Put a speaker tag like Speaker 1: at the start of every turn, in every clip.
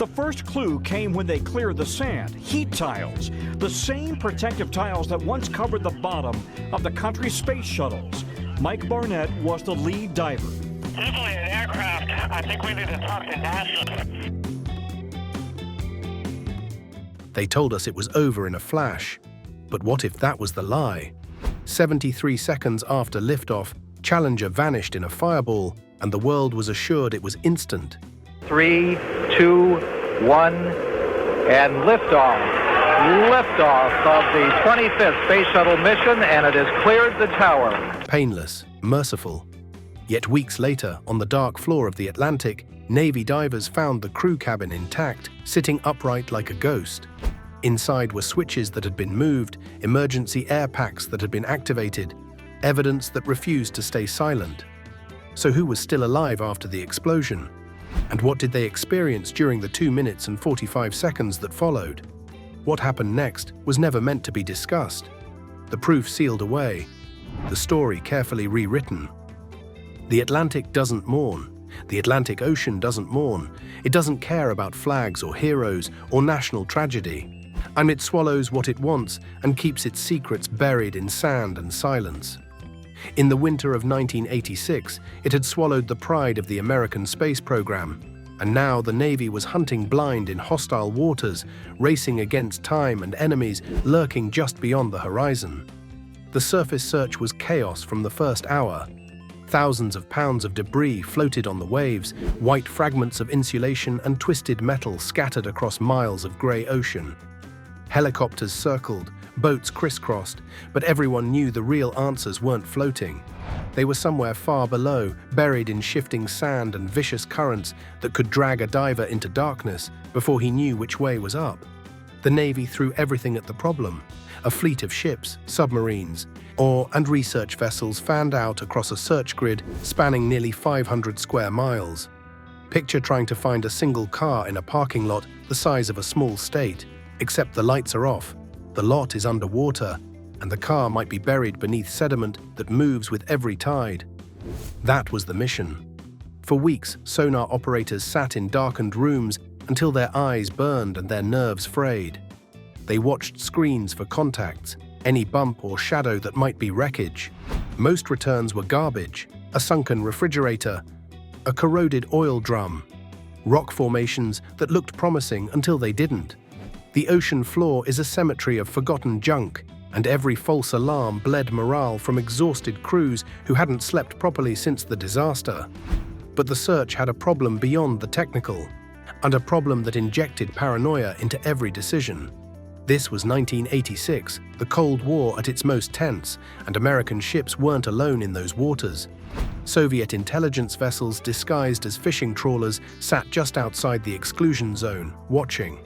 Speaker 1: The first clue came when they cleared the sand, heat tiles, the same protective tiles that once covered the bottom of the country's space shuttles. Mike Barnett was the lead diver.
Speaker 2: Definitely an aircraft. I think we need to talk to NASA.
Speaker 3: They told us it was over in a flash. But what if that was the lie? 73 seconds after liftoff, Challenger vanished in a fireball, and the world was assured it was instant.
Speaker 4: 3, 2, 1, and liftoff. Liftoff of the 25th Space Shuttle mission, and it has cleared the tower.
Speaker 3: Painless, merciful. Yet weeks later, on the dark floor of the Atlantic, Navy divers found the crew cabin intact, sitting upright like a ghost. Inside were switches that had been moved, emergency air packs that had been activated, evidence that refused to stay silent. So who was still alive after the explosion? And what did they experience during the 2 minutes and 45 seconds that followed? What happened next was never meant to be discussed. The proof sealed away, the story carefully rewritten. The Atlantic doesn't mourn. The Atlantic Ocean doesn't mourn. It doesn't care about flags or heroes or national tragedy. And it swallows what it wants and keeps its secrets buried in sand and silence. In the winter of 1986, it had swallowed the pride of the American space program, and now the Navy was hunting blind in hostile waters, racing against time and enemies lurking just beyond the horizon. The surface search was chaos from the first hour. Thousands of pounds of debris floated on the waves, white fragments of insulation and twisted metal scattered across miles of grey ocean. Helicopters circled, boats crisscrossed, but everyone knew the real answers weren't floating. They were somewhere far below, buried in shifting sand and vicious currents that could drag a diver into darkness before he knew which way was up. The Navy threw everything at the problem. A fleet of ships, submarines, and research vessels fanned out across a search grid spanning nearly 500 square miles. Picture trying to find a single car in a parking lot the size of a small state, except the lights are off, the lot is underwater, and the car might be buried beneath sediment that moves with every tide. That was the mission. For weeks, sonar operators sat in darkened rooms until their eyes burned and their nerves frayed. They watched screens for contacts, any bump or shadow that might be wreckage. Most returns were garbage, a sunken refrigerator, a corroded oil drum, rock formations that looked promising until they didn't. The ocean floor is a cemetery of forgotten junk, and every false alarm bled morale from exhausted crews who hadn't slept properly since the disaster. But the search had a problem beyond the technical, and a problem that injected paranoia into every decision. This was 1986, the Cold War at its most tense, and American ships weren't alone in those waters. Soviet intelligence vessels disguised as fishing trawlers sat just outside the exclusion zone, watching.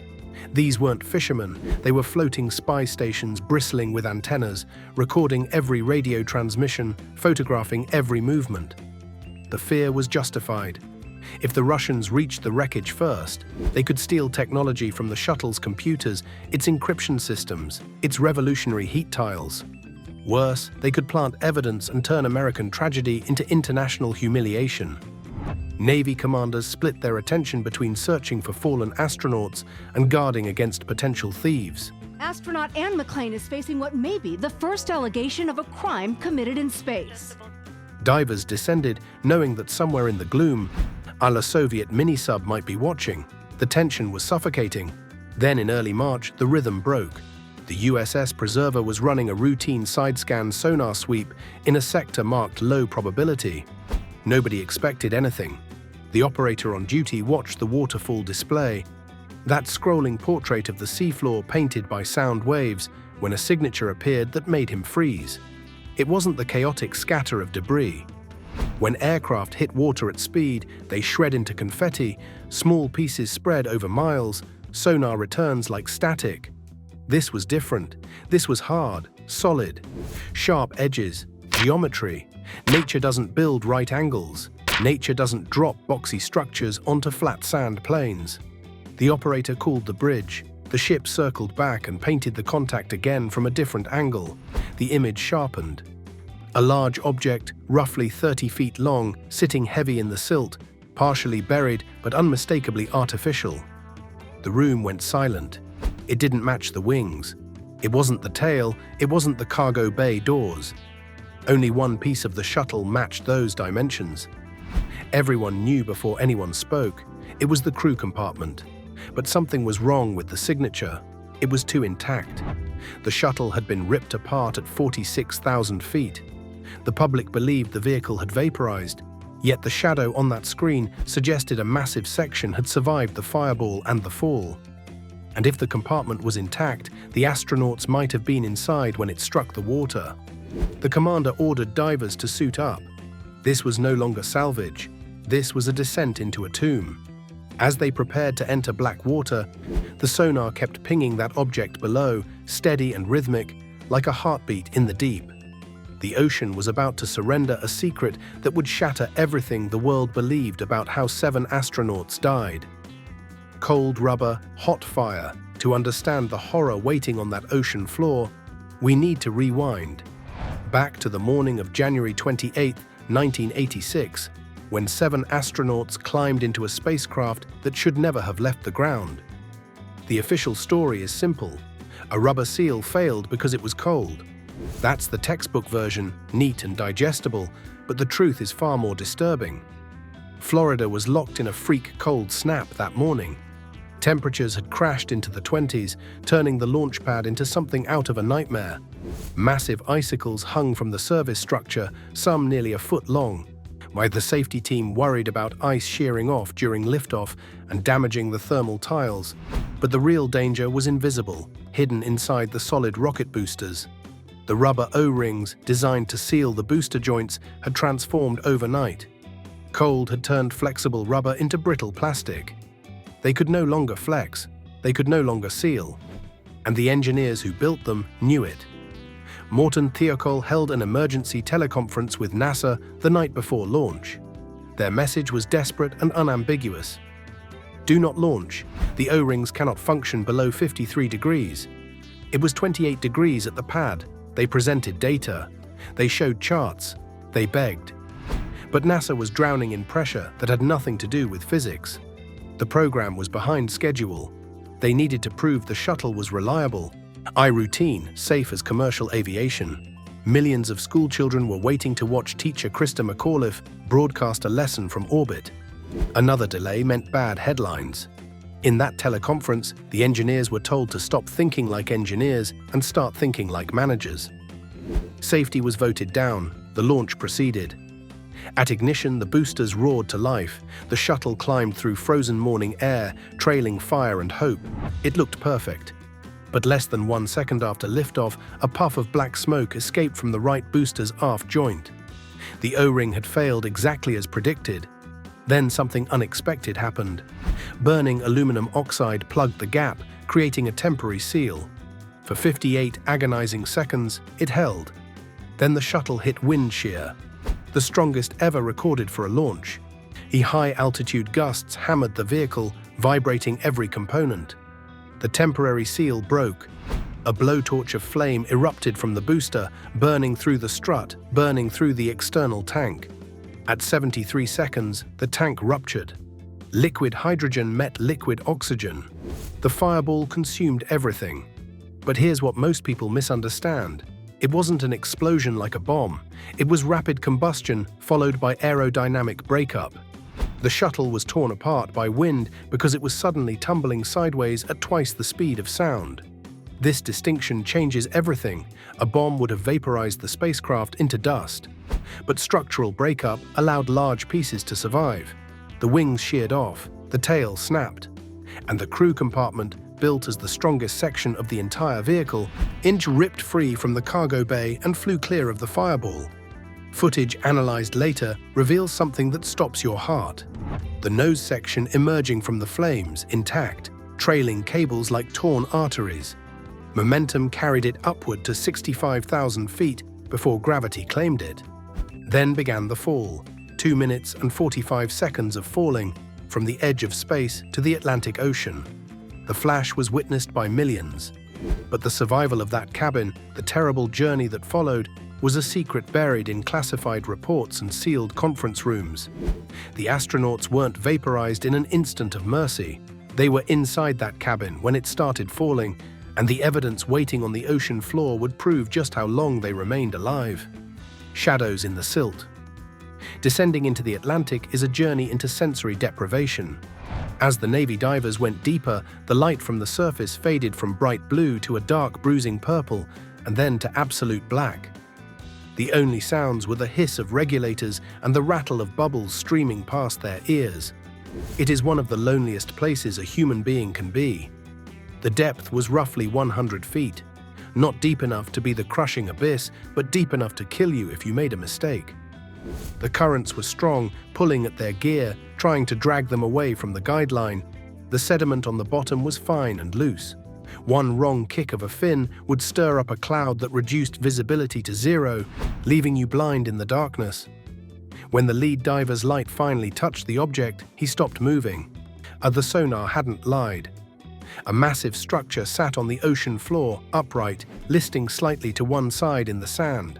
Speaker 3: These weren't fishermen, they were floating spy stations bristling with antennas, recording every radio transmission, photographing every movement. The fear was justified. If the Russians reached the wreckage first, they could steal technology from the shuttle's computers, its encryption systems, its revolutionary heat tiles. Worse, they could plant evidence and turn American tragedy into international humiliation. Navy commanders split their attention between searching for fallen astronauts and guarding against potential thieves.
Speaker 5: Astronaut Anne McClain is facing what may be the first allegation of a crime committed in space.
Speaker 3: Divers descended, knowing that somewhere in the gloom, a Soviet mini-sub might be watching. The tension was suffocating. Then in early March, the rhythm broke. The USS Preserver was running a routine side-scan sonar sweep in a sector marked low probability. Nobody expected anything. The operator on duty watched the waterfall display, that scrolling portrait of the seafloor painted by sound waves, when a signature appeared that made him freeze. It wasn't the chaotic scatter of debris. When aircraft hit water at speed, they shred into confetti, small pieces spread over miles, sonar returns like static. This was different. This was hard, solid, sharp edges, geometry. Nature doesn't build right angles. Nature doesn't drop boxy structures onto flat sand plains. The operator called the bridge. The ship circled back and painted the contact again from a different angle. The image sharpened. A large object, roughly 30 feet long, sitting heavy in the silt, partially buried but unmistakably artificial. The room went silent. It didn't match the wings. It wasn't the tail, it wasn't the cargo bay doors. Only one piece of the shuttle matched those dimensions. Everyone knew before anyone spoke. It was the crew compartment. But something was wrong with the signature. It was too intact. The shuttle had been ripped apart at 46,000 feet. The public believed the vehicle had vaporized, yet the shadow on that screen suggested a massive section had survived the fireball and the fall. And if the compartment was intact, the astronauts might have been inside when it struck the water. The commander ordered divers to suit up. This was no longer salvage. This was a descent into a tomb. As they prepared to enter black water, the sonar kept pinging that object below, steady and rhythmic, like a heartbeat in the deep. The ocean was about to surrender a secret that would shatter everything the world believed about how 7 astronauts died. Cold rubber, hot fire. To understand the horror waiting on that ocean floor, we need to rewind. Back to the morning of January 28, 1986, when 7 astronauts climbed into a spacecraft that should never have left the ground. The official story is simple. A rubber seal failed because it was cold. That's the textbook version, neat and digestible, but the truth is far more disturbing. Florida was locked in a freak cold snap that morning. Temperatures had crashed into the 20s, turning the launch pad into something out of a nightmare. Massive icicles hung from the service structure, some nearly a foot long, while the safety team worried about ice shearing off during liftoff and damaging the thermal tiles. But the real danger was invisible, hidden inside the solid rocket boosters. The rubber O-rings, designed to seal the booster joints, had transformed overnight. Cold had turned flexible rubber into brittle plastic. They could no longer flex, they could no longer seal. And the engineers who built them knew it. Morton Thiokol held an emergency teleconference with NASA the night before launch. Their message was desperate and unambiguous. Do not launch. The O-rings cannot function below 53 degrees. It was 28 degrees at the pad. They presented data. They showed charts. They begged. But NASA was drowning in pressure that had nothing to do with physics. The program was behind schedule. They needed to prove the shuttle was reliable, routine, safe as commercial aviation. Millions of schoolchildren were waiting to watch teacher Krista McAuliffe broadcast a lesson from orbit. Another delay meant bad headlines. In that teleconference, the engineers were told to stop thinking like engineers and start thinking like managers. Safety was voted down. The launch proceeded. At ignition, the boosters roared to life. The shuttle climbed through frozen morning air, trailing fire and hope. It looked perfect. But less than 1 second after liftoff, a puff of black smoke escaped from the right booster's aft joint. The O-ring had failed exactly as predicted. Then something unexpected happened. Burning aluminum oxide plugged the gap, creating a temporary seal. For 58 agonizing seconds, it held. Then the shuttle hit wind shear, the strongest ever recorded for a launch. High-altitude gusts hammered the vehicle, vibrating every component. The temporary seal broke. A blowtorch of flame erupted from the booster, burning through the strut, burning through the external tank. At 73 seconds, the tank ruptured. Liquid hydrogen met liquid oxygen. The fireball consumed everything. But here's what most people misunderstand. It wasn't an explosion like a bomb. It was rapid combustion followed by aerodynamic breakup. The shuttle was torn apart by wind because it was suddenly tumbling sideways at twice the speed of sound. This distinction changes everything. A bomb would have vaporized the spacecraft into dust. But structural breakup allowed large pieces to survive. The wings sheared off, the tail snapped, and the crew compartment, built as the strongest section of the entire vehicle, ripped free from the cargo bay and flew clear of the fireball. Footage analyzed later reveals something that stops your heart. The nose section emerging from the flames, intact, trailing cables like torn arteries. Momentum carried it upward to 65,000 feet before gravity claimed it. Then began the fall, 2 minutes and 45 seconds of falling from the edge of space to the Atlantic Ocean. The flash was witnessed by millions. But the survival of that cabin, the terrible journey that followed, was a secret buried in classified reports and sealed conference rooms. The astronauts weren't vaporized in an instant of mercy. They were inside that cabin when it started falling, and the evidence waiting on the ocean floor would prove just how long they remained alive. Shadows in the silt. Descending into the Atlantic is a journey into sensory deprivation. As the Navy divers went deeper, the light from the surface faded from bright blue to a dark bruising purple, and then to absolute black. The only sounds were the hiss of regulators and the rattle of bubbles streaming past their ears. It is one of the loneliest places a human being can be. The depth was roughly 100 feet, not deep enough to be the crushing abyss, but deep enough to kill you if you made a mistake. The currents were strong, pulling at their gear, trying to drag them away from the guideline. The sediment on the bottom was fine and loose. One wrong kick of a fin would stir up a cloud that reduced visibility to zero, leaving you blind in the darkness. When the lead diver's light finally touched the object, he stopped moving. The sonar hadn't lied. A massive structure sat on the ocean floor, upright, listing slightly to one side in the sand.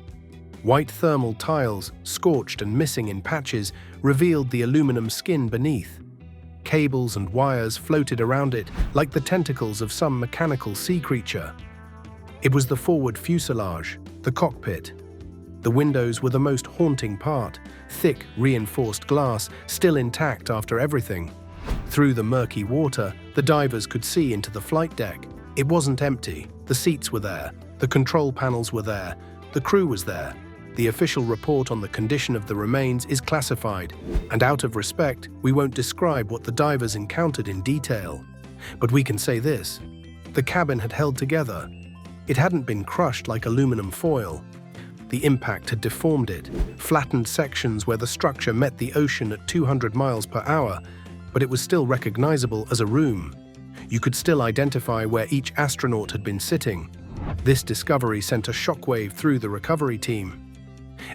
Speaker 3: White thermal tiles, scorched and missing in patches, revealed the aluminum skin beneath. Cables and wires floated around it like the tentacles of some mechanical sea creature. It was the forward fuselage, the cockpit. The windows were the most haunting part, thick, reinforced glass, still intact after everything. Through the murky water, the divers could see into the flight deck. It wasn't empty. The seats were there. The control panels were there. The crew was there. The official report on the condition of the remains is classified, and out of respect, we won't describe what the divers encountered in detail. But we can say this: the cabin had held together. It hadn't been crushed like aluminum foil. The impact had deformed it, flattened sections where the structure met the ocean at 200 miles per hour, but it was still recognizable as a room. You could still identify where each astronaut had been sitting. This discovery sent a shockwave through the recovery team.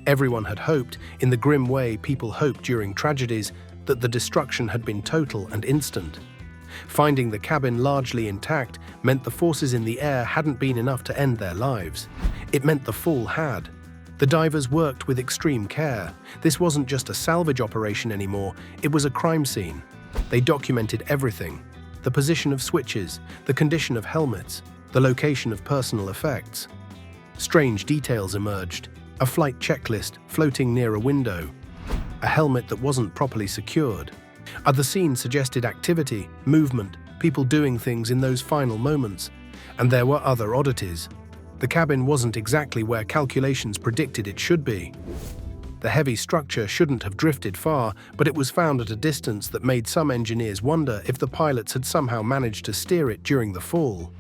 Speaker 3: Everyone had hoped, in the grim way people hope during tragedies, that the destruction had been total and instant. Finding the cabin largely intact meant the forces in the air hadn't been enough to end their lives. It meant the fall had. The divers worked with extreme care. This wasn't just a salvage operation anymore, it was a crime scene. They documented everything: the position of switches, the condition of helmets, the location of personal effects. Strange details emerged: a flight checklist floating near a window, a helmet that wasn't properly secured. The scene suggested activity, movement, people doing things in those final moments. And there were other oddities. The cabin wasn't exactly where calculations predicted it should be. The heavy structure shouldn't have drifted far, but it was found at a distance that made some engineers wonder if the pilots had somehow managed to steer it during the fall.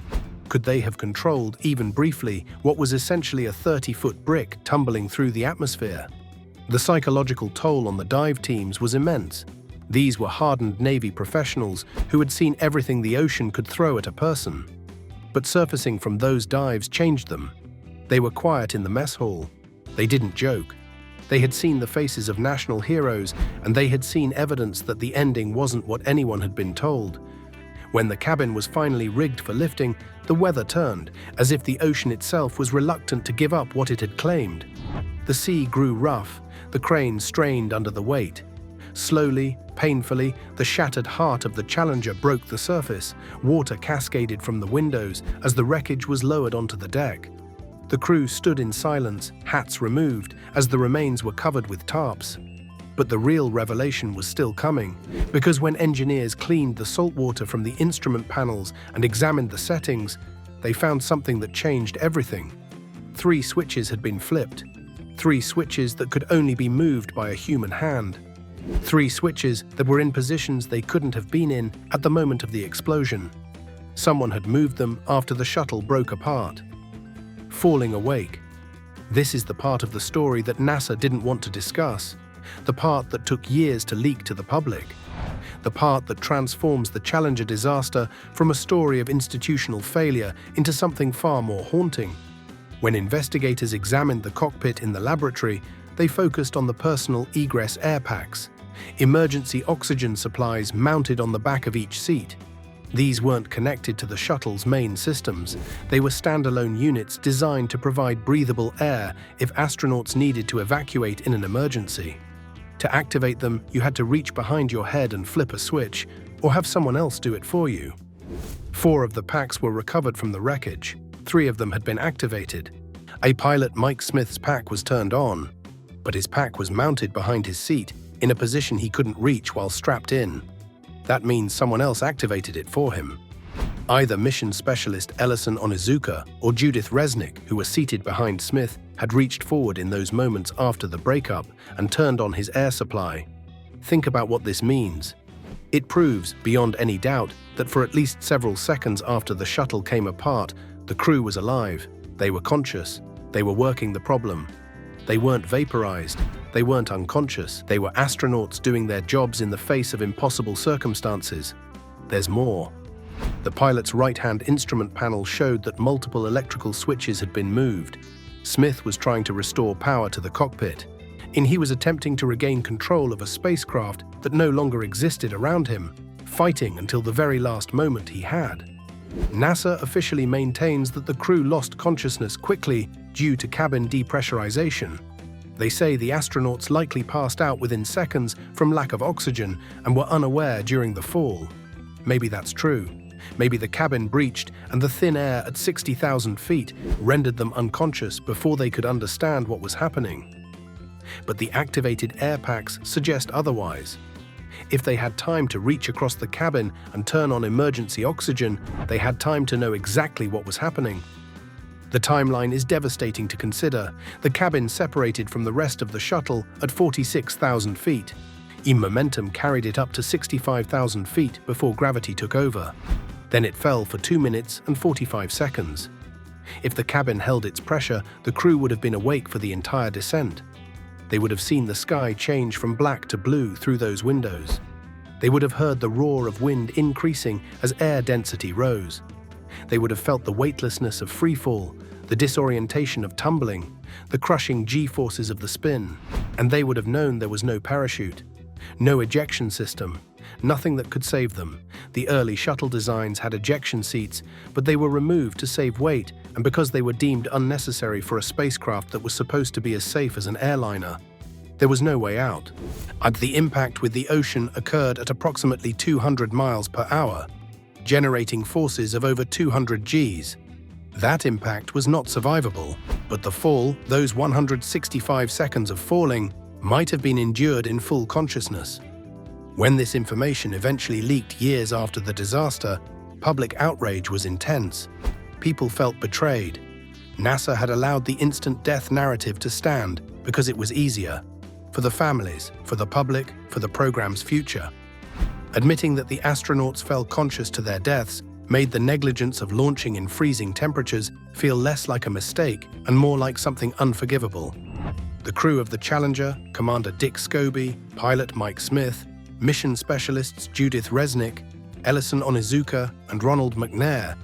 Speaker 3: Could they have controlled, even briefly, what was essentially a 30-foot brick tumbling through the atmosphere? The psychological toll on the dive teams was immense. These were hardened Navy professionals who had seen everything the ocean could throw at a person. But surfacing from those dives changed them. They were quiet in the mess hall. They didn't joke. They had seen the faces of national heroes, and they had seen evidence that the ending wasn't what anyone had been told. When the cabin was finally rigged for lifting, the weather turned, as if the ocean itself was reluctant to give up what it had claimed. The sea grew rough, the crane strained under the weight. Slowly, painfully, the shattered heart of the Challenger broke the surface. Water cascaded from the windows as the wreckage was lowered onto the deck. The crew stood in silence, hats removed, as the remains were covered with tarps. But the real revelation was still coming, because when engineers cleaned the salt water from the instrument panels and examined the settings, they found something that changed everything. 3 switches had been flipped. 3 switches that could only be moved by a human hand. 3 switches that were in positions they couldn't have been in at the moment of the explosion. Someone had moved them after the shuttle broke apart. Falling awake. This is the part of the story that NASA didn't want to discuss. The part that took years to leak to the public. The part that transforms the Challenger disaster from a story of institutional failure into something far more haunting. When investigators examined the cockpit in the laboratory, they focused on the personal egress air packs, emergency oxygen supplies mounted on the back of each seat. These weren't connected to the shuttle's main systems. They were standalone units designed to provide breathable air if astronauts needed to evacuate in an emergency. To activate them, you had to reach behind your head and flip a switch, or have someone else do it for you. 4 of the packs were recovered from the wreckage. 3 of them had been activated. A pilot Mike Smith's pack was turned on, but his pack was mounted behind his seat in a position he couldn't reach while strapped in. That means someone else activated it for him. Either mission specialist Ellison Onizuka or Judith Resnick, who were seated behind Smith, had reached forward in those moments after the breakup and turned on his air supply. Think about what this means. It proves, beyond any doubt, that for at least several seconds after the shuttle came apart, the crew was alive. They were conscious. They were working the problem. They weren't vaporized. They weren't unconscious. They were astronauts doing their jobs in the face of impossible circumstances. There's more. The pilot's right-hand instrument panel showed that multiple electrical switches had been moved. Smith was trying to restore power to the cockpit, and he was attempting to regain control of a spacecraft that no longer existed around him, fighting until the very last moment he had. NASA officially maintains that the crew lost consciousness quickly due to cabin depressurization. They say the astronauts likely passed out within seconds from lack of oxygen and were unaware during the fall. Maybe that's true. Maybe the cabin breached and the thin air at 60,000 feet rendered them unconscious before they could understand what was happening. But the activated air packs suggest otherwise. If they had time to reach across the cabin and turn on emergency oxygen, they had time to know exactly what was happening. The timeline is devastating to consider. The cabin separated from the rest of the shuttle at 46,000 feet. Momentum carried it up to 65,000 feet before gravity took over. Then it fell for 2 minutes and 45 seconds. If the cabin held its pressure, the crew would have been awake for the entire descent. They would have seen the sky change from black to blue through those windows. They would have heard the roar of wind increasing as air density rose. They would have felt the weightlessness of freefall, the disorientation of tumbling, the crushing G-forces of the spin, and they would have known there was no parachute, no ejection system, nothing that could save them. The early shuttle designs had ejection seats, but they were removed to save weight and because they were deemed unnecessary for a spacecraft that was supposed to be as safe as an airliner. There was no way out. And the impact with the ocean occurred at approximately 200 miles per hour, generating forces of over 200 Gs. That impact was not survivable, but the fall, those 165 seconds of falling, might have been endured in full consciousness. When this information eventually leaked years after the disaster, public outrage was intense. People felt betrayed. NASA had allowed the instant death narrative to stand because it was easier. For the families, for the public, for the program's future. Admitting that the astronauts fell conscious to their deaths made the negligence of launching in freezing temperatures feel less like a mistake and more like something unforgivable. The crew of the Challenger, Commander Dick Scobie, pilot Mike Smith, mission specialists Judith Resnick, Ellison Onizuka, and Ronald McNair,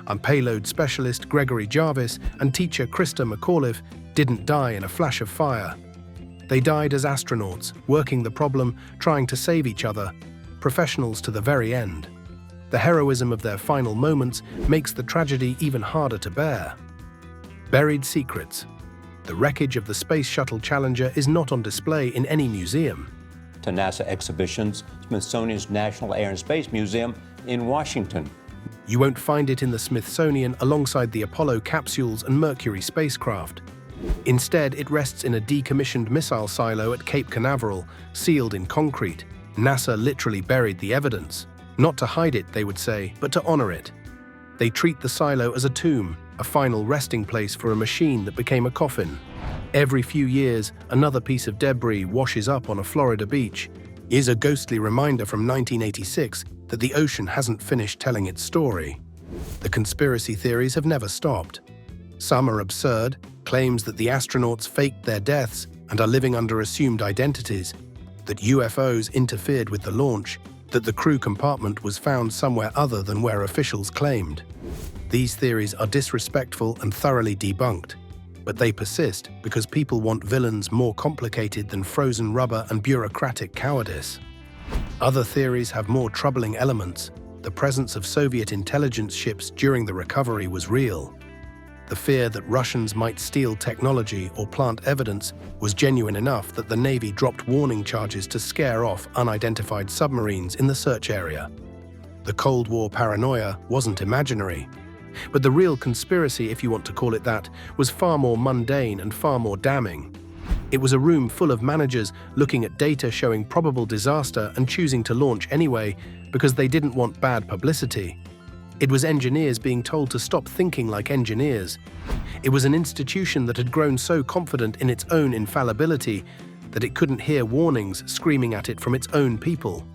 Speaker 3: and payload specialist Gregory Jarvis and teacher Krista McAuliffe didn't die in a flash of fire. They died as astronauts, working the problem, trying to save each other, professionals to the very end. The heroism of their final moments makes the tragedy even harder to bear. Buried secrets. The wreckage of the Space Shuttle Challenger is not on display in any museum.
Speaker 6: To NASA exhibitions, Smithsonian's National Air and Space Museum in Washington.
Speaker 3: You won't find it in the Smithsonian alongside the Apollo capsules and Mercury spacecraft. Instead, it rests in a decommissioned missile silo at Cape Canaveral, sealed in concrete. NASA literally buried the evidence. Not to hide it, they would say, but to honor it. They treat the silo as a tomb, a final resting place for a machine that became a coffin. Every few years, another piece of debris washes up on a Florida beach. Is a ghostly reminder from 1986 that the ocean hasn't finished telling its story. The conspiracy theories have never stopped. Some are absurd, claims that the astronauts faked their deaths and are living under assumed identities, that UFOs interfered with the launch, that the crew compartment was found somewhere other than where officials claimed. These theories are disrespectful and thoroughly debunked, but they persist because people want villains more complicated than frozen rubber and bureaucratic cowardice. Other theories have more troubling elements. The presence of Soviet intelligence ships during the recovery was real. The fear that Russians might steal technology or plant evidence was genuine enough that the Navy dropped warning charges to scare off unidentified submarines in the search area. The Cold War paranoia wasn't imaginary. But the real conspiracy, if you want to call it that, was far more mundane and far more damning. It was a room full of managers looking at data showing probable disaster and choosing to launch anyway because they didn't want bad publicity. It was engineers being told to stop thinking like engineers. It was an institution that had grown so confident in its own infallibility that it couldn't hear warnings screaming at it from its own people.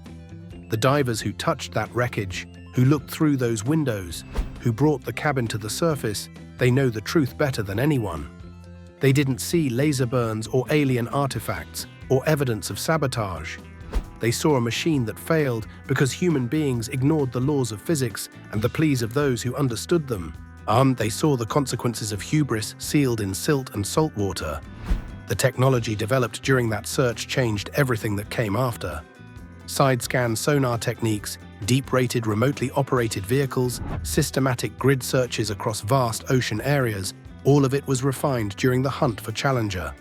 Speaker 3: The divers who touched that wreckage, who looked through those windows, who brought the cabin to the surface, they know the truth better than anyone. They didn't see laser burns or alien artifacts or evidence of sabotage. They saw a machine that failed because human beings ignored the laws of physics and the pleas of those who understood them. They saw the consequences of hubris sealed in silt and salt water. The technology developed during that search changed everything that came after. Side-scan sonar techniques, deep-rated remotely operated vehicles, systematic grid searches across vast ocean areas, all of it was refined during the hunt for Challenger.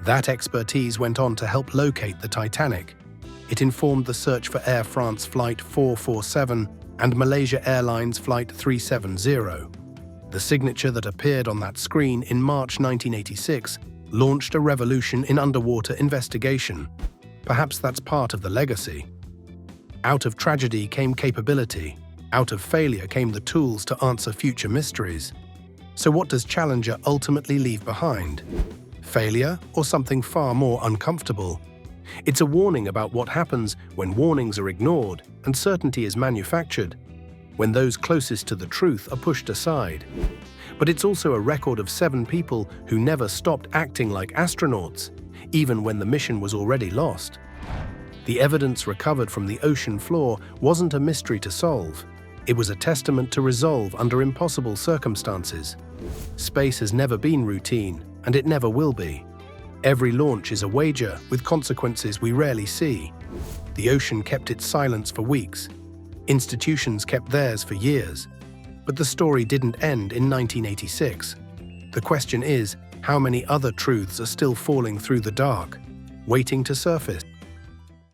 Speaker 3: That expertise went on to help locate the Titanic. It informed the search for Air France Flight 447 and Malaysia Airlines Flight 370. The signature that appeared on that screen in March 1986 launched a revolution in underwater investigation. Perhaps that's part of the legacy. Out of tragedy came capability. Out of failure came the tools to answer future mysteries. So what does Challenger ultimately leave behind? Failure or something far more uncomfortable? It's a warning about what happens when warnings are ignored and certainty is manufactured, when those closest to the truth are pushed aside. But it's also a record of 7 people who never stopped acting like astronauts, even when the mission was already lost. The evidence recovered from the ocean floor wasn't a mystery to solve. It was a testament to resolve under impossible circumstances. Space has never been routine, and it never will be. Every launch is a wager with consequences we rarely see. The ocean kept its silence for weeks. Institutions kept theirs for years. But the story didn't end in 1986. The question is, how many other truths are still falling through the dark, waiting to surface?